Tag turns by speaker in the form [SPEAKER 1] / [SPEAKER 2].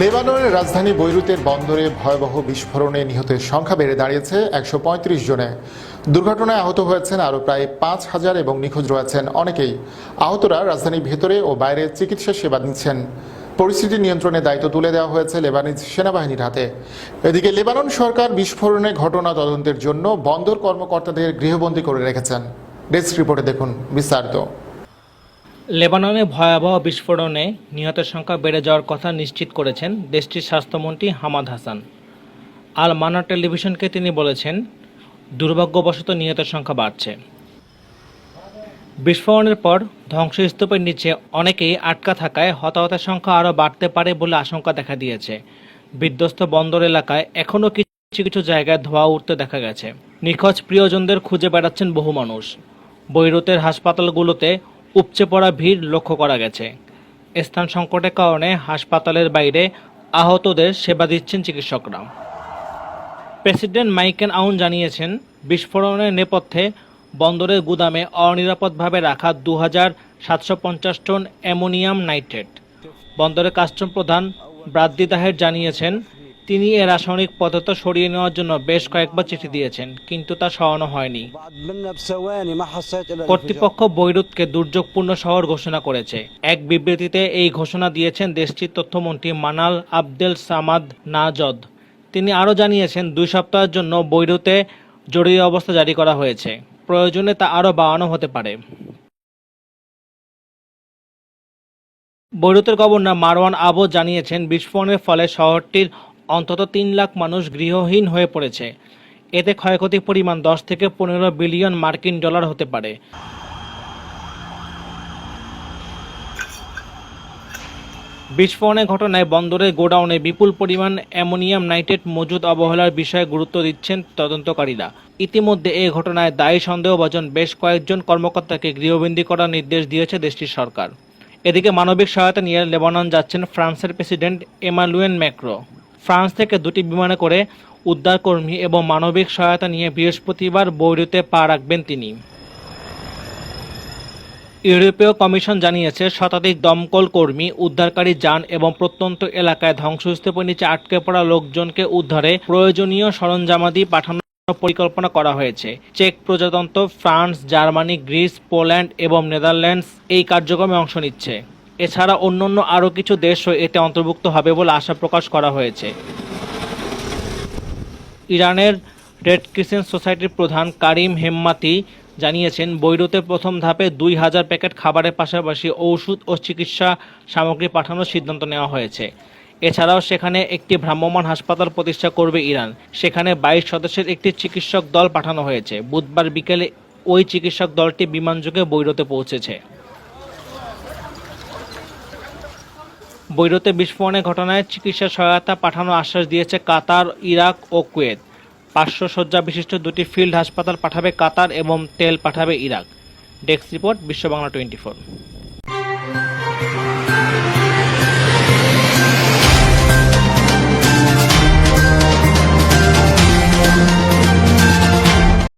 [SPEAKER 1] লেবাননের রাজধানী বৈরুতের বন্দরে ভয়াবহ বিস্ফোরণে নিহতের সংখ্যা বেড়ে দাঁড়িয়েছে ১৩৫ জনে। দুর্ঘটনায় আহত হয়েছেন আরও প্রায় ৫,০০০ এবং নিখোঁজ রয়েছেন অনেকেই। আহতরা রাজধানীর ভেতরে ও বাইরে চিকিৎসা সেবা নিচ্ছেন। পরিস্থিতি নিয়ন্ত্রণের দায়িত্ব তুলে দেওয়া হয়েছে লেবানিজ সেনাবাহিনীর হাতে। এদিকে লেবানন সরকার বিস্ফোরণের ঘটনা তদন্তের জন্য বন্দর কর্মকর্তাদের গৃহবন্দী করে রেখেছেন। ডেস্ক রিপোর্টে দেখুন বিস্তারিত।
[SPEAKER 2] লেবাননে ভয়াবহ বিস্ফোরণে নিহতের সংখ্যা বেড়ে যাওয়ার কথা নিশ্চিত করেছেন দেশটির স্বাস্থ্যমন্ত্রী হামাদ হাসান। আল মানার টেলিভিশনকে তিনি বলেছেন, দুর্ভাগ্যবশত নিহতের সংখ্যা বাড়ছে। বিস্ফোরণের পর ধ্বংসস্তূপের নিচে অনেকেই আটকা থাকায় হতাহতের সংখ্যা আরও বাড়তে পারে বলে আশঙ্কা দেখা দিয়েছে। বিধ্বস্ত বন্দর এলাকায় এখনও কিছু কিছু জায়গায় ধোঁয়া উঠতে দেখা গেছে। নিখোঁজ প্রিয়জনদের খুঁজে বেড়াচ্ছেন বহু মানুষ। বৈরুতের হাসপাতালগুলোতে উপচে পড়া ভিড় লক্ষ্য করা গেছে। স্থান সংকটের কারণে হাসপাতালের বাইরে আহতদের সেবা দিচ্ছেন চিকিৎসকরা। প্রেসিডেন্ট মাইকেল আউন জানিয়েছেন, বিস্ফোরণের নেপথ্যে বন্দরের গুদামে অনিরাপদভাবে রাখা ২,৭৫০ টন অ্যামোনিয়াম নাইট্রেট। বন্দরের কাস্টম প্রধান ব্রাদ্দি তাহের জানিয়েছেন, তিনি এ রাসায়নিক পদার্থ সরিয়ে নেওয়ার জন্য বেশ কয়েকবার চিঠি দিয়েছেন, কিন্তু তা সরানো হয়নি। কর্তৃপক্ষ বৈরুতকে দুর্যোগপূর্ণ শহর ঘোষণা করেছে। এক বিবৃতিতে এই ঘোষণা দিয়েছেন দেশটির তথ্যমন্ত্রী মানাল আবদেল সামাদ নাজদ। তিনি আরও জানিয়েছেন, ২ সপ্তাহের জন্য বৈরুতে জরুরি অবস্থা জারি করা হয়েছে। প্রয়োজনে তা আরও বাড়ানো হতে পারে। বৈরুতের গভর্নর মারওয়ান আবো জানিয়েছেন, বিস্ফোরণের ফলে শহরটির অন্তত ৩ লাখ মানুষ গৃহহীন হয়ে পড়েছে। এতে ক্ষয়ক্ষতির পরিমাণ ১০ থেকে ১৫ বিলিয়ন মার্কিন ডলার হতে পারে। বিস্ফোরণের ঘটনায় বন্দরের গোডাউনে বিপুল পরিমাণ অ্যামোনিয়াম নাইট্রেট মজুদ অবহেলার বিষয়ে গুরুত্ব দিচ্ছেন তদন্তকারীরা। ইতিমধ্যে এই ঘটনায় দায়ী সন্দেহভাজন বেশ কয়েকজন কর্মকর্তাকে গৃহবন্দী করার নির্দেশ দিয়েছে দেশটির সরকার। এদিকে মানবিক সহায়তা নিয়ে লেবানন যাচ্ছেন ফ্রান্সের প্রেসিডেন্ট এমানুয়েল ম্যাক্রো। ফ্রান্স থেকে ২টি বিমানে করে উদ্ধারকর্মী এবং মানবিক সহায়তা নিয়ে বৃহস্পতিবার বৈরুতে পা রাখবেন তিনি। ইউরোপীয় কমিশন জানিয়েছে, শতাধিক দমকল কর্মী, উদ্ধারকারী যান এবং প্রত্যন্ত এলাকায় ধ্বংসস্তূপের নিচে আটকে পড়া লোকজনকে উদ্ধারে প্রয়োজনীয় সরঞ্জামাদি পাঠানোর পরিকল্পনা করা হয়েছে। চেক প্রজাতন্ত্র, ফ্রান্স, জার্মানি, গ্রিস, পোল্যান্ড এবং নেদারল্যান্ডস এই কার্যক্রমে অংশ নিচ্ছে। এছাড়া অন্যান্য আরও কিছু দেশও এতে অন্তর্ভুক্ত হবে বলে আশা প্রকাশ করা হয়েছে। ইরানের রেড ক্রিসেন্ট সোসাইটির প্রধান কারিম হেম্মাতি জানিয়েছেন, বৈরুতে প্রথম ধাপে ২,০০০ প্যাকেট খাবারের পাশাপাশি ঔষধ ও চিকিৎসা সামগ্রী পাঠানোর সিদ্ধান্ত নেওয়া হয়েছে। এছাড়াও সেখানে একটি ভ্রাম্যমাণ হাসপাতাল প্রতিষ্ঠা করবে ইরান। সেখানে ২২ সদস্যের একটি চিকিৎসক দল পাঠানো হয়েছে। বুধবার বিকেলে ওই চিকিৎসক দলটি বিমানযোগে বৈরুতে পৌঁছেছে। বৈরুতে বিস্ফোরণের ঘটনায় চিকিৎসা সহায়তা পাঠানোর আশ্বাস দিয়েছে কাতার, ইরাক ও কুয়েত। ৫০০ শয্যা বিশিষ্ট ২টি ফিল্ড হাসপাতাল পাঠাবে কাতার এবং তেল পাঠাবে ইরাক। ডেস্ক রিপোর্ট, বিশ্ব বাংলা 24।